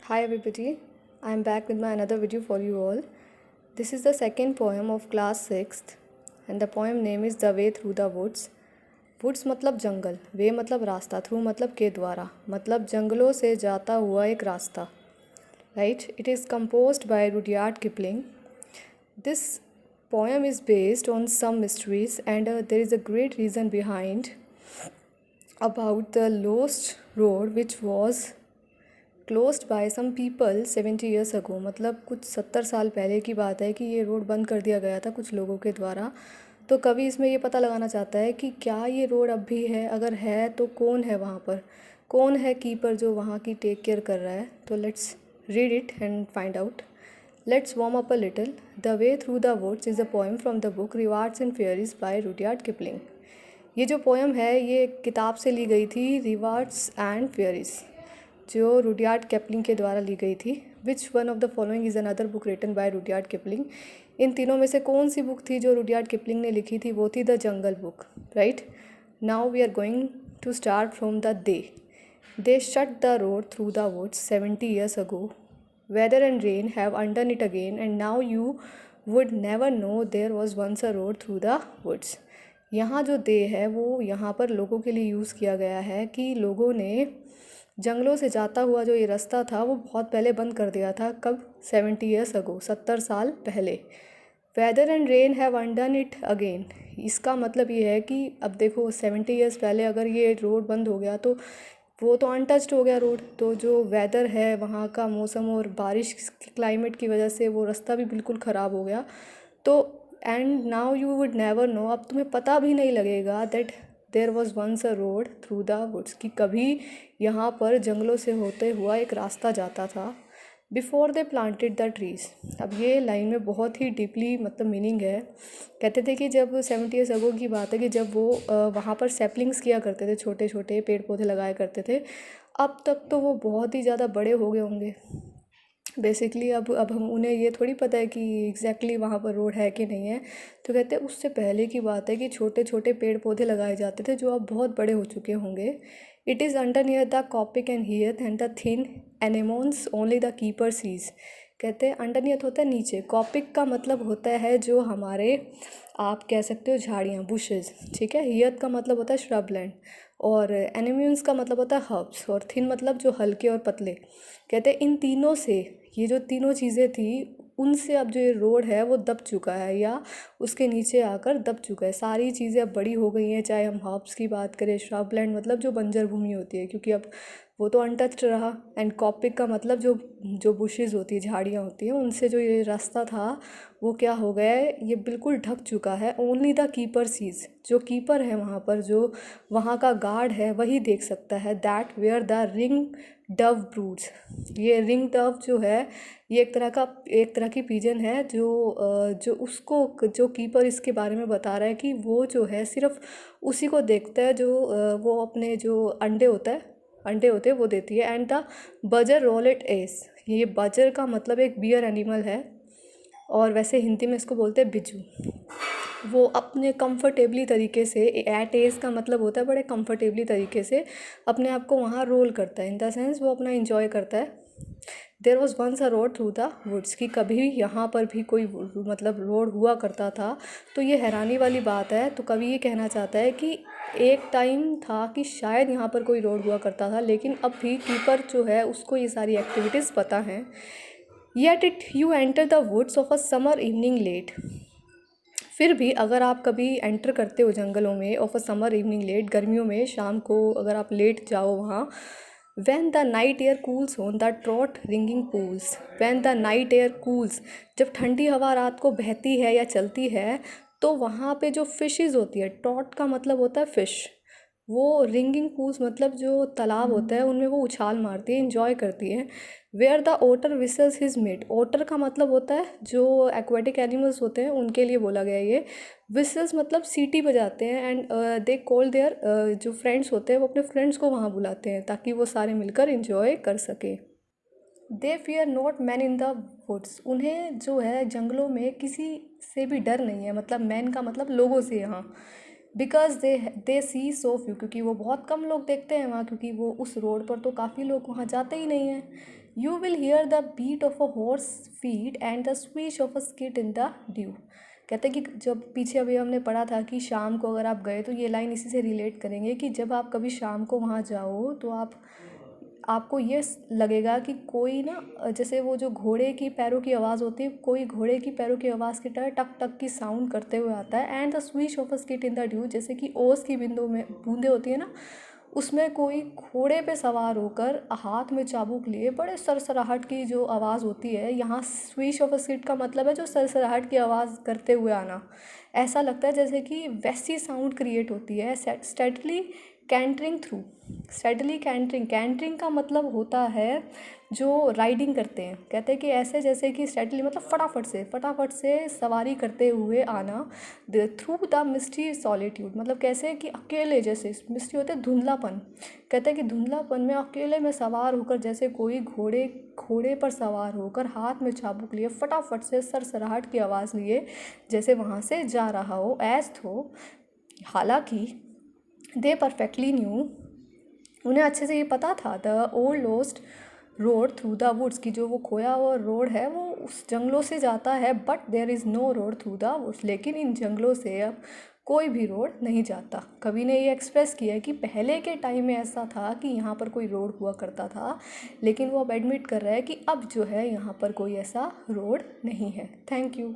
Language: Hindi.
Hi everybody, I am back with my another video for you all. This is the second poem of class 6th and the poem name is The Way Through the Woods. Woods मतलब जंगल, वे मतलब रास्ता, थ्रू मतलब के द्वारा, मतलब जंगलों से जाता हुआ एक रास्ता. Right? It is composed by Rudyard Kipling. This poem is based on some mysteries and there is a great reason behind about the lost road which was closed by some people 70 years ago. मतलब कुछ 70 साल पहले की बात है कि ये रोड बंद कर दिया गया था कुछ लोगों के द्वारा. तो कवि इसमें ये पता लगाना चाहता है कि क्या ये रोड अब भी है, अगर है तो कौन है वहाँ पर, कौन है कीपर जो वहाँ की टेक केयर कर रहा है. तो let's read it and find out. Let's warm up a little. The way through the woods is a poem from the book rewards and fairies by Rudyard Kipling. ये जो पोएम है ये किताब से ली गई थी, रिवार्ड्स एंड फेयरीज, जो रुडयार्ड किपलिंग के द्वारा ली गई थी. Which one of the following is another book written by Rudyard Kipling. इन तीनों में से कौन सी बुक थी जो रुडयार्ड किपलिंग ने लिखी थी? वो थी the jungle book. Right. Now we are going to start from the they shut the road through the woods 70 years ago. Weather and rain have undone it again and now you would never know there was once a road through the woods. यहाँ जो दे है वो यहाँ पर लोगों के लिए यूज़ किया गया है कि लोगों ने जंगलों से जाता हुआ जो ये रास्ता था वो बहुत पहले बंद कर दिया था. कब? 70 ईयर्स अगो, 70 साल पहले. Weather and rain have undone it again. इसका मतलब ये है कि अब देखो 70 ईयर्स पहले अगर ये रोड बंद हो गया तो वो तो अनटच्ड हो गया रोड. तो जो वेदर है वहाँ का मौसम और बारिश क्लाइमेट की वजह से वो रास्ता भी बिल्कुल ख़राब हो गया. तो and now you would never know, अब तुम्हें पता भी नहीं लगेगा that there was once a road through the woods, कि कभी यहाँ पर जंगलों से होते हुआ एक रास्ता जाता था. Before they planted the trees. अब ये लाइन में बहुत ही डीपली मतलब मीनिंग है. कहते थे कि जब 70 ईयर्स अगो की बात है कि जब वो वहाँ पर सैपलिंग्स किया करते थे, छोटे छोटे पेड़ पौधे लगाया करते थे. अब तक तो वो बहुत ही ज़्यादा बड़े हो गए होंगे बेसिकली. अब हम उन्हें ये थोड़ी पता है कि एग्जैक्टली वहाँ पर रोड है कि नहीं है. तो कहते हैं उससे पहले की बात है कि छोटे छोटे पेड़ पौधे लगाए जाते थे जो अब बहुत बड़े हो चुके होंगे. It is under near the coppice and heath and the thin anemones only the keeper sees. कहते हैं अंडर नियत होता है नीचे, कॉपिक का मतलब होता है जो हमारे आप कह सकते हो झाड़ियाँ, बुशेज़. ठीक है. हियत का मतलब होता है श्रब लैंड और एनिम्यून्स का मतलब होता है हर्ब्स और थिन मतलब जो हल्के और पतले. कहते हैं इन तीनों से, ये जो तीनों चीज़ें थी उनसे अब जो ये रोड है वो दब चुका है या उसके नीचे आकर दब चुका है. सारी चीज़ें अब बड़ी हो गई हैं, चाहे हम हर्ब्स की बात करें, श्रबलैंड मतलब जो बंजर भूमि होती है क्योंकि अब वो तो अनटच्ड रहा. एंड कॉपिक का मतलब जो जो बुशेज़ होती है, झाड़ियाँ होती हैं, उनसे जो ये रास्ता था वो क्या हो गया है, ये बिल्कुल ढक चुका है. Only the keeper sees. जो कीपर है वहाँ पर, जो वहाँ का गार्ड है वही देख सकता है. That where the ring dove broods. ये रिंग डव जो है ये एक तरह की पिजन है जो उसको जो कीपर इसके बारे में बता रहा है कि वो जो है सिर्फ उसी को देखता है जो वो अपने जो अंडे होते हैं वो देती है. And the badger rolls at ease. ये बजर का मतलब एक बियर एनिमल है और वैसे हिंदी में इसको बोलते हैं बिजू. वो अपने कंफर्टेबली तरीके से, एट एज का मतलब होता है बड़े कंफर्टेबली तरीके से अपने आप को वहाँ रोल करता है. इन द सेंस वो अपना इंजॉय करता है. There was once a road through the woods, कि कभी यहाँ पर भी कोई मतलब रोड हुआ करता था. तो ये हैरानी वाली बात है. तो कभी ये कहना चाहता है कि एक टाइम था कि शायद यहाँ पर कोई रोड हुआ करता था लेकिन अब भी कीपर जो है उसको ये सारी एक्टिविटीज़ पता हैं. Yet it you enter the woods of a summer evening late. फिर भी अगर आप कभी एंटर करते हो जंगलों में of a summer evening late, गर्मियों में शाम को अगर आप लेट जाओ वहाँ. When the night air cools on the trout ringing pools. When the night air cools, जब ठंडी हवा रात को बहती है या चलती है तो वहाँ पे जो फिशेज़ होती है, ट्रॉट का मतलब होता है फिश, वो रिंगिंग पूल्स मतलब जो तालाब होता है उनमें वो उछाल मारती है, इंजॉय करती है. Where the otter whistles his mate. Otter का मतलब होता है जो एक्वेटिक एनिमल्स होते हैं उनके लिए बोला गया है ये. विसल्स मतलब सीटी बजाते हैं. एंड दे कॉल देयर, जो फ्रेंड्स होते हैं वो अपने फ्रेंड्स को वहाँ बुलाते हैं ताकि वो सारे मिलकर इंजॉय कर सकें. They fear not men in the woods. उन्हें जो है जंगलों में किसी से भी डर नहीं है. मतलब मैन का मतलब लोगों से यहाँ. Because they C so few, क्योंकि वो बहुत कम लोग देखते हैं वहाँ, क्योंकि वो उस रोड पर तो काफ़ी लोग वहाँ जाते ही नहीं हैं. You will hear the beat of a horse feet and the swish of a skit in the dew. कहते हैं कि जब पीछे अभी हमने पढ़ा था कि शाम को अगर आप गए तो ये लाइन इसी से रिलेट करेंगे कि जब आप कभी शाम को वहाँ जाओ तो आपको ये लगेगा कि कोई ना, जैसे वो जो घोड़े की पैरों की आवाज़ होती है, कोई घोड़े की पैरों की आवाज़ की तरह टक टक की साउंड करते हुए आता है। And the swish of a skit in the due, जैसे कि ओस की बूंदें होती है ना, उसमें कोई घोड़े पे सवार होकर हाथ में चाबुक लिए बड़े सरसराहट की जो आवाज़ होती है, यहाँ स्विश ऑफ अ स्किट का मतलब है जो सरसराहट की आवाज़ करते हुए आना। ऐसा लगता है जैसे कि वैसी साउंड क्रिएट होती है। स्टेडली कैंटरिंग थ्रू, स्टेडली कैंटरिंग, कैंटरिंग का मतलब होता है जो राइडिंग करते हैं। कहते हैं कि ऐसे जैसे कि स्टेडली मतलब फटाफट से सवारी करते हुए आना। थ्रू द मिस्टी सॉलिट्यूड, मतलब कैसे कि अकेले, जैसे मिस्टी होते हैं धुंधलापन, कहते हैं कि धुंधलापन में अकेले में सवार होकर जैसे कोई घोड़े पर सवार होकर हाथ में चाबुक लिए फटाफट से सरसराहट की आवाज़ लिए जैसे वहाँ से जा रहा हो। एज थो, हालांकि दे परफेक्टली न्यू, उन्हें अच्छे से ये पता था, the old lost road through the woods, की जो वो खोया हुआ रोड है वो उस जंगलों से जाता है। But there is no road through the woods, लेकिन इन जंगलों से अब कोई भी रोड नहीं जाता। कवि ने ये एक्सप्रेस किया है कि पहले के टाइम में ऐसा था कि यहाँ पर कोई रोड हुआ करता था, लेकिन वो अब एडमिट कर रहा है कि अब जो है यहाँ पर कोई ऐसा रोड नहीं है। Thank you.